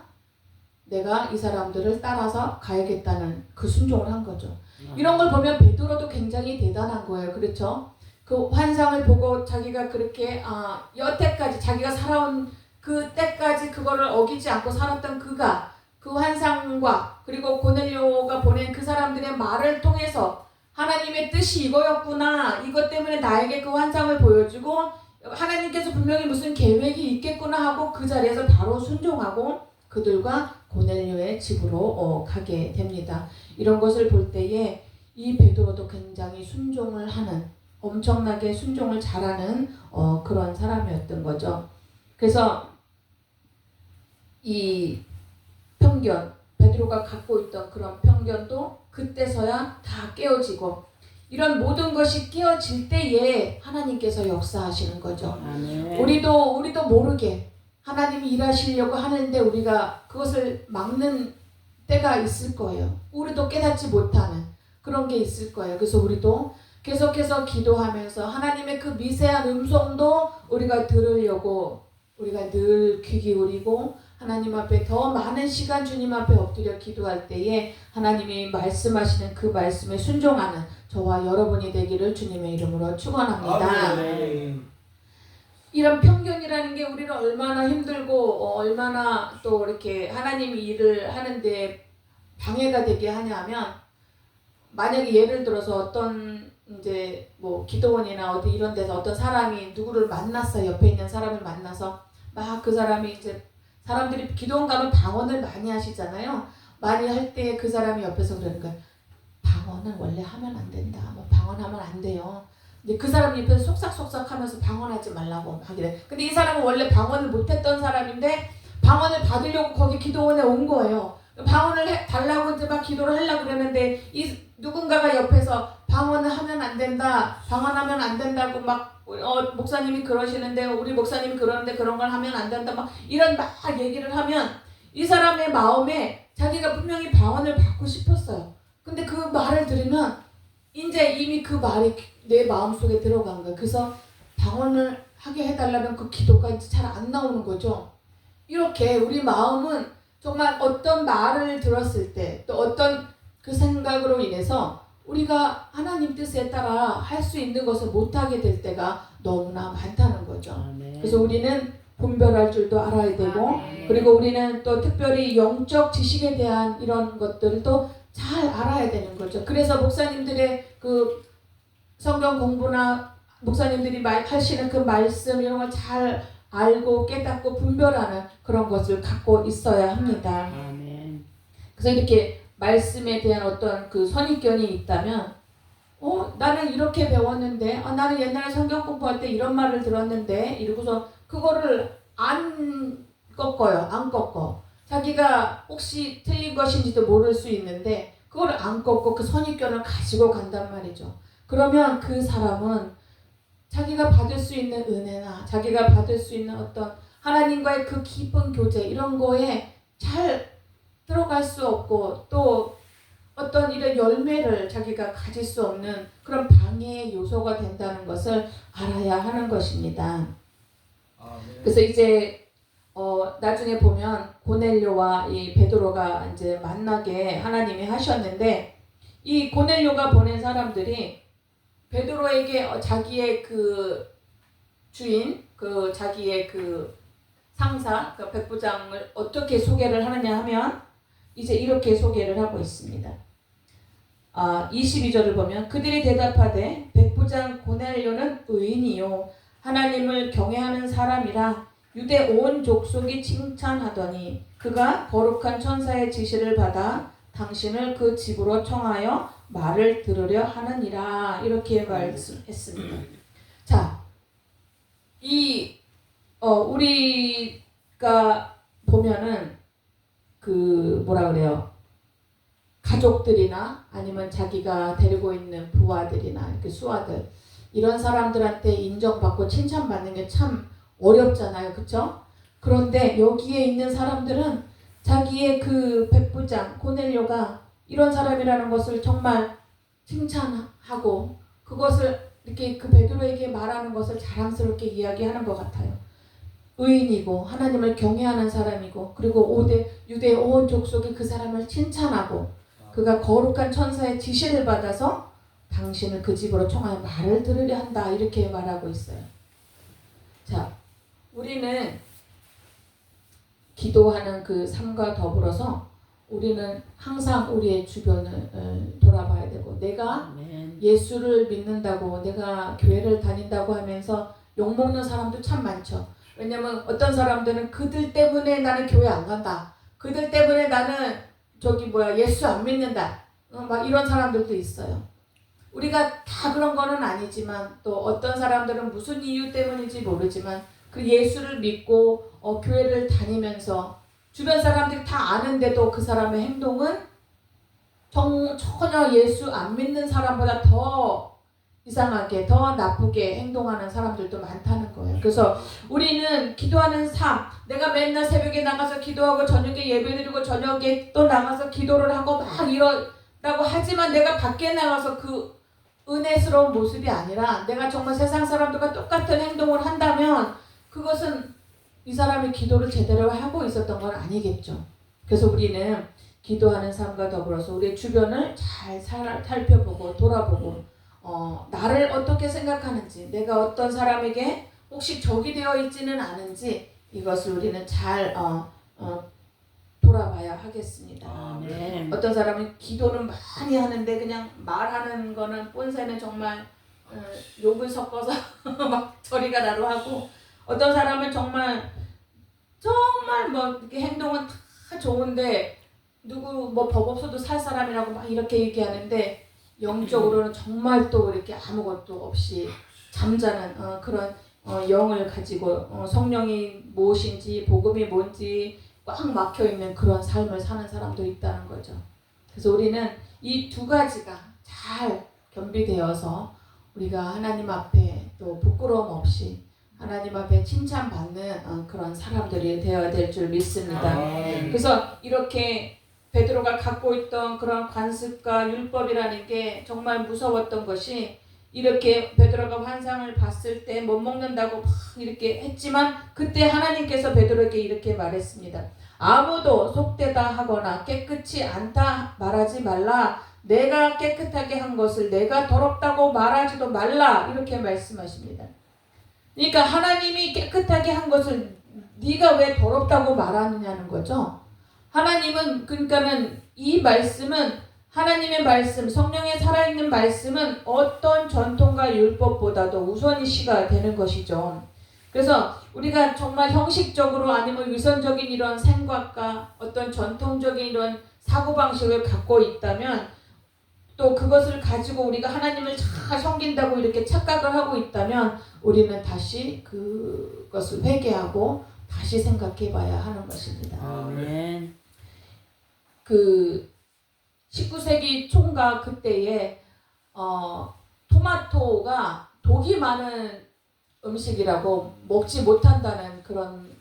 내가 이 사람들을 따라서 가야겠다는 그 순종을 한 거죠. 이런 걸 보면 베드로도 굉장히 대단한 거예요. 그렇죠? 그 환상을 보고 자기가 그렇게 여태까지 자기가 살아온 그 때까지 그거를 어기지 않고 살았던 그가 그 환상과 그리고 고넬료가 보낸 그 사람들의 말을 통해서 하나님의 뜻이 이거였구나. 이것 때문에 나에게 그 환상을 보여주고 하나님께서 분명히 무슨 계획이 있겠구나 하고 그 자리에서 바로 순종하고 그들과 고넬료의 집으로 가게 됩니다. 이런 것을 볼 때에 이 베드로도 굉장히 순종을 하는 엄청나게 순종을 잘하는 그런 사람이었던 거죠. 그래서 이 편견, 베드로가 갖고 있던 그런 편견도 그때서야 다 깨어지고 이런 모든 것이 깨어질 때에 하나님께서 역사하시는 거죠. 아멘. 우리도 모르게 하나님이 일하시려고 하는데 우리가 그것을 막는 때가 있을 거예요. 우리도 깨닫지 못하는 그런 게 있을 거예요. 그래서 우리도 계속해서 기도하면서 하나님의 그 미세한 음성도 우리가 들으려고 우리가 늘 귀 기울이고 하나님 앞에 더 많은 시간 주님 앞에 엎드려 기도할 때에 하나님이 말씀하시는 그 말씀에 순종하는 저와 여러분이 되기를 주님의 이름으로 축원합니다. 아멘. 이런 편견이라는 게 우리를 얼마나 힘들고 얼마나 또 이렇게 하나님이 일을 하는데 방해가 되게 하냐면 만약에 예를 들어서 어떤 이제 뭐 기도원이나 어디 이런 데서 어떤 사람이 누구를 만났어. 옆에 있는 사람을 만나서 막 그 사람이 이제 사람들이 기도원 가면 방언을 많이 하시잖아요. 많이 할 때 그 사람이 옆에서 그러는 거예요. 방언을 원래 하면 안 된다. 뭐 방언하면 안 돼요. 근데 그 사람이 옆에서 속삭속삭 하면서 방언하지 말라고 하기래. 근데 이 사람은 원래 방언을 못했던 사람인데 방언을 받으려고 거기 기도원에 온 거예요. 방언을 달라고 이제 막 기도를 하려고 그러는데 이 누군가가 옆에서 방언을 하면 안 된다. 방언하면 안 된다고 막 목사님이 그러시는데 우리 목사님이 그러는데 그런 걸 하면 안 된다. 막 이런 막 얘기를 하면 이 사람의 마음에 자기가 분명히 방언을 받고 싶었어요. 근데 그 말을 들으면 이제 이미 그 말이 내 마음속에 들어간 거예요. 그래서 방언을 하게 해달라면 그 기도가 이제 잘 안 나오는 거죠. 이렇게 우리 마음은 정말 어떤 말을 들었을 때 또 어떤 그 생각으로 인해서 우리가 하나님 뜻에 따라 할 수 있는 것을 못하게 될 때가 너무나 많다는 거죠. 아멘. 그래서 우리는 분별할 줄도 알아야 되고 아멘. 그리고 우리는 또 특별히 영적 지식에 대한 이런 것들도 잘 알아야 되는 거죠. 그래서 목사님들의 그 성경 공부나 목사님들이 하시는 그 말씀 이런 걸 잘 알고 깨닫고 분별하는 그런 것을 갖고 있어야 합니다. 아멘. 그래서 이렇게 말씀에 대한 어떤 그 선입견이 있다면 나는 이렇게 배웠는데, 나는 옛날에 성경 공부할 때 이런 말을 들었는데, 이러고서 그거를 안 꺾어요. 안 꺾어. 자기가 혹시 틀린 것인지도 모를 수 있는데, 그걸 안 꺾고 그 선입견을 가지고 간단 말이죠. 그러면 그 사람은 자기가 받을 수 있는 은혜나 자기가 받을 수 있는 어떤 하나님과의 그 깊은 교제 이런 거에 잘 들어갈 수 없고 또 어떤 이런 열매를 자기가 가질 수 없는 그런 방해의 요소가 된다는 것을 알아야 하는 것입니다. 그래서 이제 나중에 보면 고넬료와 이 베드로가 이제 만나게 하나님이 하셨는데 이 고넬료가 보낸 사람들이 베드로에게 자기의 그 주인, 그 자기의 그 상사, 그 백부장을 어떻게 소개를 하느냐 하면 이제 이렇게 소개를 하고 있습니다. 22절을 보면 그들이 대답하되 백부장 고넬료는 의인이요 하나님을 경외하는 사람이라 유대 온 족속이 칭찬하더니 그가 거룩한 천사의 지시를 받아 당신을 그 집으로 청하여 말을 들으려 하느니라 이렇게 말씀했습니다. 자, 우리가 보면은 그 뭐라 그래요? 가족들이나 아니면 자기가 데리고 있는 부하들이나 이렇게 수하들 이런 사람들한테 인정받고 칭찬받는 게 참 어렵잖아요, 그렇죠? 그런데 여기에 있는 사람들은 자기의 그 백부장 고넬료가 이런 사람이라는 것을 정말 칭찬하고 그것을 이렇게 그 베드로에게 말하는 것을 자랑스럽게 이야기하는 것 같아요. 의인이고 하나님을 경외하는 사람이고 그리고 유대 온 족속이 그 사람을 칭찬하고 그가 거룩한 천사의 지시를 받아서 당신을 그 집으로 청하여 말을 들으려 한다 이렇게 말하고 있어요. 자, 우리는 기도하는 그 삶과 더불어서 우리는 항상 우리의 주변을 돌아봐야 되고 내가 예수를 믿는다고 내가 교회를 다닌다고 하면서 욕먹는 사람도 참 많죠. 왜냐면 어떤 사람들은 그들 때문에 나는 교회 안 간다. 그들 때문에 나는 예수 안 믿는다. 막 이런 사람들도 있어요. 우리가 다 그런 거는 아니지만 또 어떤 사람들은 무슨 이유 때문인지 모르지만 그 예수를 믿고 교회를 다니면서 주변 사람들이 다 아는데도 그 사람의 행동은 전혀 예수 안 믿는 사람보다 더 이상하게 더 나쁘게 행동하는 사람들도 많다는 거예요. 그래서 우리는 기도하는 삶, 내가 맨날 새벽에 나가서 기도하고 저녁에 예배드리고 저녁에 또 나가서 기도를 하고 막 이러다고 하지만 내가 밖에 나가서 그 은혜스러운 모습이 아니라 내가 정말 세상 사람들과 똑같은 행동을 한다면 그것은 이 사람이 기도를 제대로 하고 있었던 건 아니겠죠. 그래서 우리는 기도하는 삶과 더불어서 우리의 주변을 잘 살펴보고 돌아보고 나를 어떻게 생각하는지 내가 어떤 사람에게 혹시 적이 되어 있지는 않은지 이것을 우리는 잘 돌아봐야 하겠습니다. 네. 어떤 사람은 기도는 많이 하는데 그냥 말하는 거는 본새는 정말 욕을 섞어서 막 저리가 나로 하고 어떤 사람은 정말 뭐 이렇게 행동은 다 좋은데 누구 뭐 법 없어도 살 사람이라고 막 이렇게 얘기하는데 영적으로는 정말 또 이렇게 아무것도 없이 잠자는 그런 영을 가지고 성령이 무엇인지 복음이 뭔지 꽉 막혀있는 그런 삶을 사는 사람도 있다는 거죠. 그래서 우리는 이 두 가지가 잘 겸비되어서 우리가 하나님 앞에 또 부끄러움 없이 하나님 앞에 칭찬받는 그런 사람들이 되어야 될 줄 믿습니다. 그래서 이렇게 베드로가 갖고 있던 그런 관습과 율법이라는 게 정말 무서웠던 것이 이렇게 베드로가 환상을 봤을 때 못 먹는다고 막 이렇게 했지만 그때 하나님께서 베드로에게 이렇게 말했습니다. 아무도 속되다 하거나 깨끗이 않다 말하지 말라. 내가 깨끗하게 한 것을 내가 더럽다고 말하지도 말라. 이렇게 말씀하십니다. 그러니까 하나님이 깨끗하게 한 것을 네가 왜 더럽다고 말하느냐는 거죠. 하나님은 그러니까는 이 말씀은 하나님의 말씀, 성령의 살아있는 말씀은 어떤 전통과 율법보다도 우선시가 되는 것이죠. 그래서 우리가 정말 형식적으로 아니면 위선적인 이런 생각과 어떤 전통적인 이런 사고방식을 갖고 있다면 또 그것을 가지고 우리가 하나님을 잘 섬긴다고 이렇게 착각을 하고 있다면 우리는 다시 그것을 회개하고 다시 생각해 봐야 하는 것입니다. 아멘. 그 19세기 총각 그때에 토마토가 독이 많은 음식이라고 먹지 못한다는 그런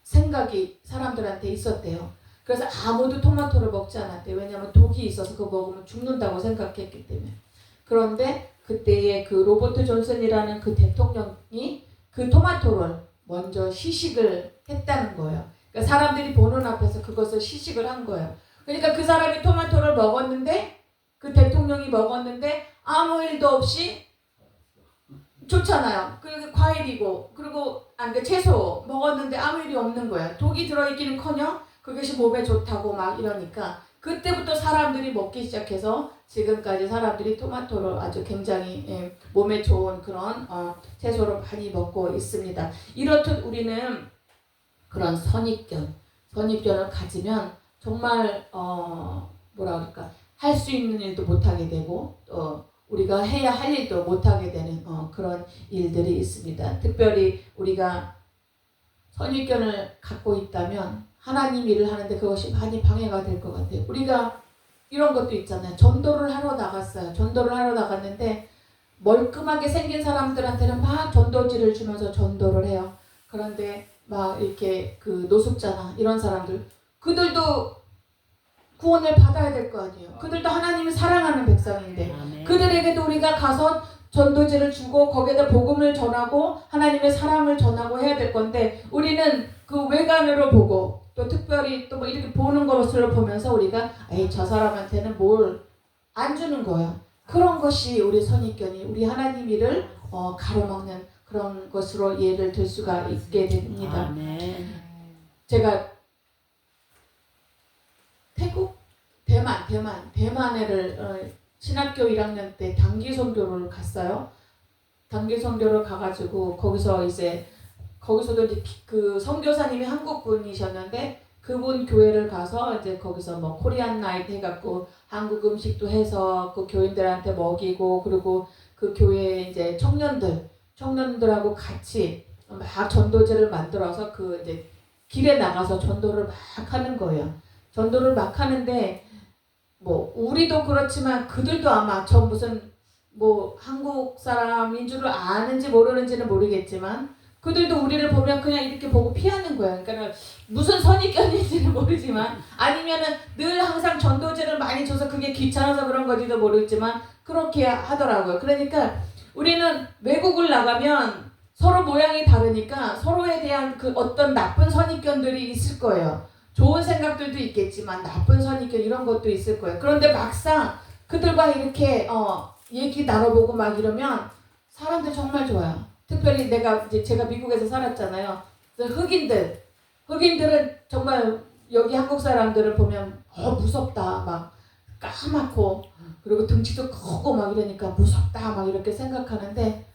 생각이 사람들한테 있었대요. 그래서 아무도 토마토를 먹지 않았대요. 왜냐하면 독이 있어서 그거 먹으면 죽는다고 생각했기 때문에. 그런데 그때에 그 로버트 존슨이라는 그 대통령이 그 토마토를 먼저 시식을 했다는 거예요. 그러니까 사람들이 보는 앞에서 그것을 시식을 한 거예요. 그러니까 그 사람이 토마토를 먹었는데 그 대통령이 먹었는데 아무 일도 없이 좋잖아요. 그리고 과일이고 그리고 채소 먹었는데 아무 일이 없는 거예요. 독이 들어있기는커녕 그것이 몸에 좋다고 막 이러니까 그때부터 사람들이 먹기 시작해서 지금까지 사람들이 토마토를 아주 굉장히 몸에 좋은 그런 채소로 많이 먹고 있습니다. 이렇듯 우리는 그런 선입견을 가지면 정말 뭐라 그럴까 할 수 있는 일도 못하게 되고 우리가 해야 할 일도 못하게 되는 그런 일들이 있습니다. 특별히 우리가 선입견을 갖고 있다면 하나님 일을 하는데 그것이 많이 방해가 될 것 같아요. 우리가 이런 것도 있잖아요. 전도를 하러 나갔어요. 전도를 하러 나갔는데 멀끔하게 생긴 사람들한테는 막 전도지를 주면서 전도를 해요. 그런데 막 이렇게 그 노숙자나 이런 사람들 그들도 구원을 받아야 될 거 아니에요. 그들도 하나님을 사랑하는 백성인데 아멘. 그들에게도 우리가 가서 전도지를 주고 거기에다 복음을 전하고 하나님의 사랑을 전하고 해야 될 건데 우리는 그 외관으로 보고 또 특별히 또 뭐 이렇게 보는 것을 보면서 우리가 에이 저 사람한테는 뭘 안 주는 거야. 그런 것이 우리 선입견이 우리 하나님 일을 가로막는 그런 것으로 예를 들 수가 있게 됩니다. 아멘. 제가 태국 대만에를 신학교 1학년 때 단기 선교를 갔어요. 단기 선교를 가가지고 거기서도 이제 그 선교사님이 한국 분이셨는데 그분 교회를 가서 이제 거기서 뭐 코리안 나이트 해갖고 한국 음식도 해서 그 교인들한테 먹이고 그리고 그 교회에 이제 청년들하고 같이 막 전도제를 만들어서 그 이제 길에 나가서 전도를 막 하는 거예요. 전도를 막 하는데 뭐 우리도 그렇지만 그들도 아마 저 무슨 뭐 한국 사람인 줄 아는지 모르는지는 모르겠지만 그들도 우리를 보면 그냥 이렇게 보고 피하는 거야. 그러니까 무슨 선입견인지는 모르지만 아니면은 늘 항상 전도제를 많이 줘서 그게 귀찮아서 그런 건지도 모르겠지만 그렇게 하더라고요. 그러니까 우리는 외국을 나가면 서로 모양이 다르니까 서로에 대한 그 어떤 나쁜 선입견들이 있을 거예요. 좋은 생각들도 있겠지만 나쁜 선입견 이런 것도 있을 거예요. 그런데 막상 그들과 이렇게 얘기 나눠보고 막 이러면 사람들 정말 좋아요. 특별히 제가 미국에서 살았잖아요. 흑인들은 정말 여기 한국 사람들을 보면 무섭다 막 까맣고 그리고 등치도 크고 막 이러니까 무섭다 막 이렇게 생각하는데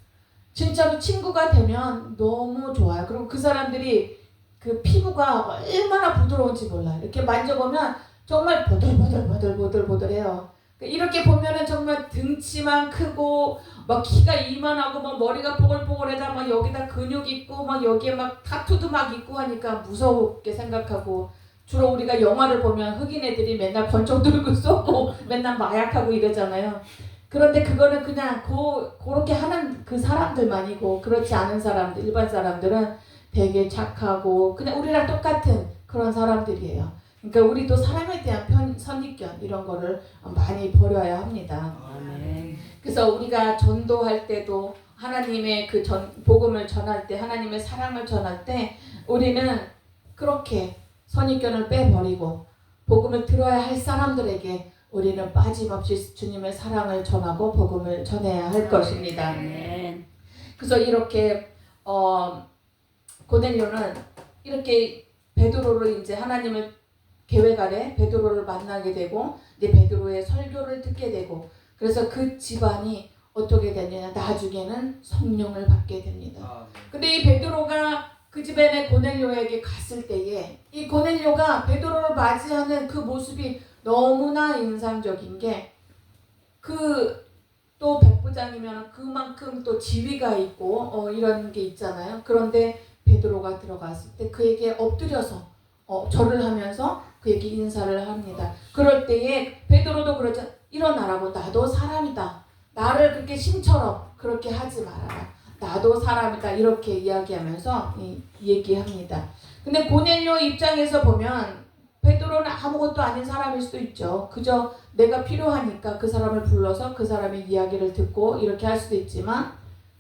진짜로 친구가 되면 너무 좋아요. 그리고 그 사람들이 그 피부가 얼마나 부드러운지 몰라요. 이렇게 만져보면 정말 보들보들해요. 이렇게 보면은 정말 등치만 크고 막 키가 이만하고 막 머리가 뽀글뽀글해다 막 여기다 근육 있고 막 여기에 막 타투도 막 있고 하니까 무섭게 생각하고 주로 우리가 영화를 보면 흑인 애들이 맨날 권총 들고 쏘고 맨날 마약하고 이러잖아요. 그런데 그거는 그냥 그렇게 하는 그 사람들만이고 그렇지 않은 사람들 일반 사람들은 되게 착하고 그냥 우리랑 똑같은 그런 사람들이에요. 그러니까 우리도 사람에 대한 선입견 이런 거를 많이 버려야 합니다. 아멘. 그래서 우리가 전도할 때도 하나님의 그 복음을 전할 때 하나님의 사랑을 전할 때 우리는 그렇게 선입견을 빼버리고 복음을 들어야 할 사람들에게 우리는 빠짐없이 주님의 사랑을 전하고 복음을 전해야 할 것입니다. 아멘. 그래서 이렇게 고넬료는 이렇게 베드로를 이제 하나님을 계획 아래 베드로를 만나게 되고 이제 베드로의 설교를 듣게 되고 그래서 그 집안이 어떻게 되느냐 나중에는 성령을 받게 됩니다. 근데 이 베드로가 그 집안에 고넬료에게 갔을 때에 이 고넬료가 베드로를 맞이하는 그 모습이 너무나 인상적인 게 그 또 백부장이면 그만큼 또 지위가 있고 이런 게 있잖아요. 그런데 베드로가 들어갔을 때 그에게 엎드려서 절을 하면서 그에게 인사를 합니다. 그럴 때에 베드로도 그러죠. 일어나라고, 나도 사람이다. 나를 그렇게 신처럼 그렇게 하지 말아라. 나도 사람이다. 이렇게 이야기하면서 얘기합니다. 근데 고넬료 입장에서 보면 베드로는 아무것도 아닌 사람일 수도 있죠. 그저 내가 필요하니까 그 사람을 불러서 그 사람의 이야기를 듣고 이렇게 할 수도 있지만,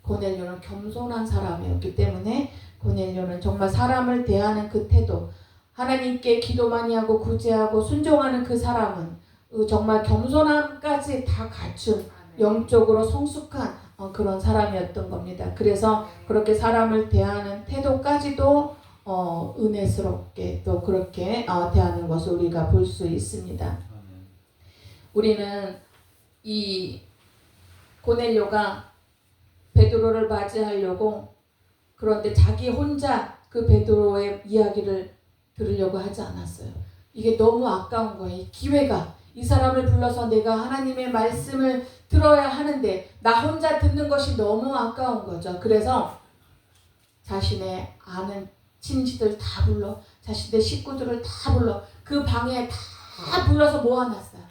고넬료는 겸손한 사람이었기 때문에 고넬료는 정말 사람을 대하는 그 태도, 하나님께 기도 많이 하고 구제하고 순종하는 그 사람은 정말 겸손함까지 다 갖춘 영적으로 성숙한 그런 사람이었던 겁니다. 그래서 그렇게 사람을 대하는 태도까지도 은혜스럽게 또 그렇게 대하는 것을 우리가 볼 수 있습니다. 우리는 이 고넬료가 베드로를 맞이하려고, 그런데 자기 혼자 그 베드로의 이야기를 들으려고 하지 않았어요. 이게 너무 아까운 거예요. 기회가, 이 사람을 불러서 내가 하나님의 말씀을 들어야 하는데 나 혼자 듣는 것이 너무 아까운 거죠. 그래서 자신의 아는 친지들 다 불러, 자신의 식구들을 다 불러, 그 방에 다 불러서 모아놨어요.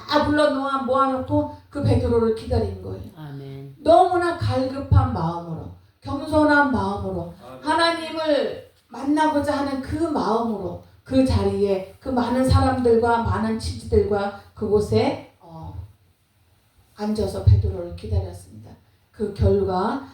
다 불러 모아놓고 그 베드로를 기다린 거예요. 아멘. 너무나 갈급한 마음으로, 겸손한 마음으로, 하나님을 만나고자 하는 그 마음으로 그 자리에 그 많은 사람들과 많은 친지들과 그곳에 앉아서 베드로를 기다렸습니다. 그 결과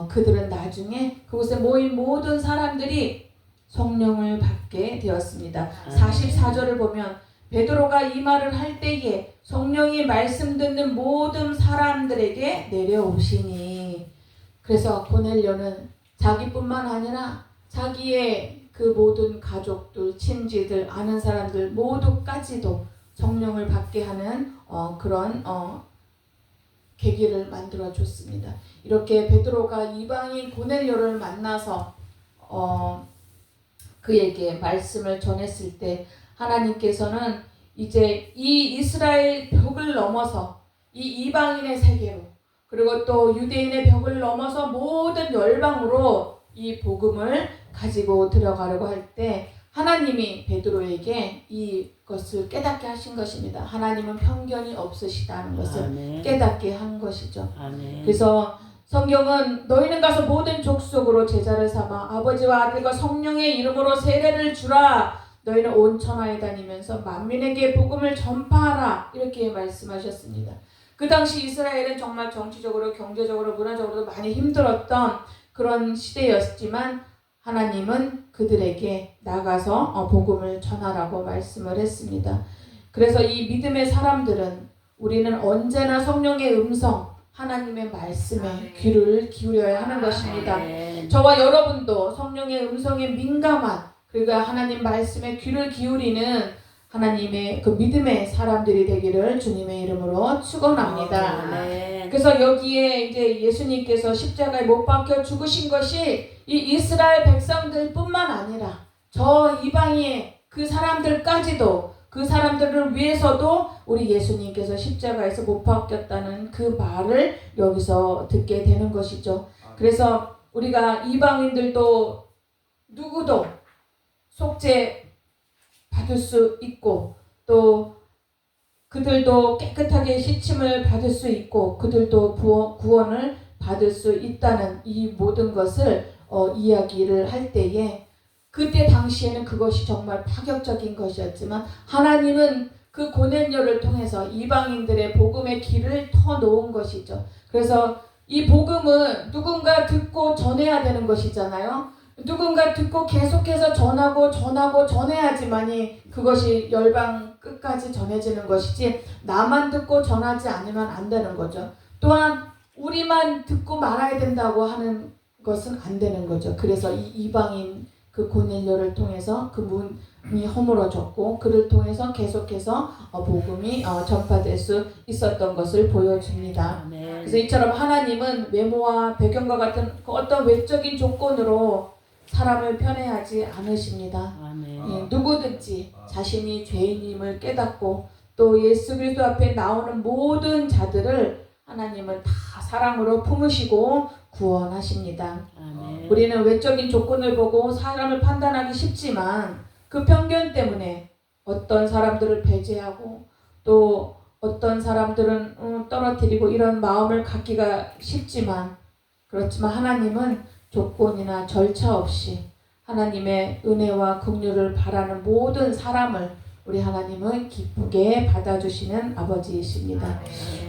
그들은 나중에 그곳에 모인 모든 사람들이 성령을 받게 되었습니다. 44절을 보면 베드로가 이 말을 할 때에 성령이 말씀 듣는 모든 사람들에게 내려오시니, 그래서 고넬료는 자기뿐만 아니라 자기의 그 모든 가족들, 친지들, 아는 사람들 모두까지도 성령을 받게 하는 그런 계기를 만들어 줬습니다. 이렇게 베드로가 이방인 고넬료를 만나서 그에게 말씀을 전했을 때 하나님께서는 이제 이 이스라엘 벽을 넘어서 이 이방인의 세계로, 그리고 또 유대인의 벽을 넘어서 모든 열방으로 이 복음을 가지고 들어가려고 할 때 하나님이 베드로에게 이것을 깨닫게 하신 것입니다. 하나님은 편견이 없으시다는 것을 아멘. 깨닫게 한 것이죠. 아멘. 그래서 성경은 너희는 가서 모든 족속으로 제자를 삼아 아버지와 아들과 성령의 이름으로 세례를 주라. 너희는 온 천하에 다니면서 만민에게 복음을 전파하라. 이렇게 말씀하셨습니다. 그 당시 이스라엘은 정말 정치적으로, 경제적으로, 문화적으로도 많이 힘들었던 그런 시대였지만 하나님은 그들에게 나가서 복음을 전하라고 말씀을 했습니다. 그래서 이 믿음의 사람들은 우리는 언제나 성령의 음성, 하나님의 말씀에 귀를 기울여야 하는 것입니다. 저와 여러분도 성령의 음성에 민감한, 그리고 하나님 말씀에 귀를 기울이는 하나님의 그 믿음의 사람들이 되기를 주님의 이름으로 축원합니다. 그래서 여기에 이제 예수님께서 십자가에 못 박혀 죽으신 것이 이 이스라엘 백성들뿐만 아니라 저 이방의 그 사람들까지도, 그 사람들을 위해서도 우리 예수님께서 십자가에서 못 박혔다는 그 말을 여기서 듣게 되는 것이죠. 그래서 우리가 이방인들도 누구도 속죄 받을 수 있고, 또 그들도 깨끗하게 씻임을 받을 수 있고, 그들도 구원을 받을 수 있다는 이 모든 것을 이야기를 할 때에, 그때 당시에는 그것이 정말 파격적인 것이었지만 하나님은 그 고넬료를 통해서 이방인들의 복음의 길을 터놓은 것이죠. 그래서 이 복음은 누군가 듣고 전해야 되는 것이잖아요. 누군가 듣고 계속해서 전해야지만이 그것이 열방 끝까지 전해지는 것이지, 나만 듣고 전하지 않으면 안 되는 거죠. 또한 우리만 듣고 말아야 된다고 하는 것은 안 되는 거죠. 그래서 이 이방인 그 고넬료를 통해서 그 문이 허물어졌고, 그를 통해서 계속해서 복음이 전파될 수 있었던 것을 보여줍니다. 그래서 이처럼 하나님은 외모와 배경과 같은 그 어떤 외적인 조건으로 사람을 편애하지 않으십니다. 누구든지 자신이 죄인임을 깨닫고 또 예수 그리스도 앞에 나오는 모든 자들을 하나님은 다 사랑으로 품으시고 구원하십니다. 아멘. 우리는 외적인 조건을 보고 사람을 판단하기 쉽지만 그 편견 때문에 어떤 사람들을 배제하고 또 어떤 사람들은 떨어뜨리고 이런 마음을 갖기가 쉽지만 그렇지만 하나님은 조건이나 절차 없이 하나님의 은혜와 긍휼을 바라는 모든 사람을 우리 하나님은 기쁘게 받아주시는 아버지이십니다.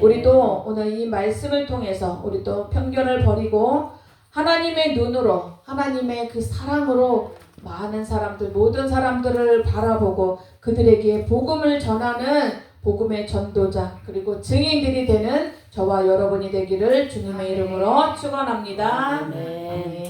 우리도 오늘 이 말씀을 통해서 우리도 편견을 버리고 하나님의 눈으로 하나님의 그 사랑으로 많은 사람들 모든 사람들을 바라보고 그들에게 복음을 전하는 복음의 전도자 그리고 증인들이 되는 저와 여러분이 되기를 주님의 이름으로 축원합니다. 아멘.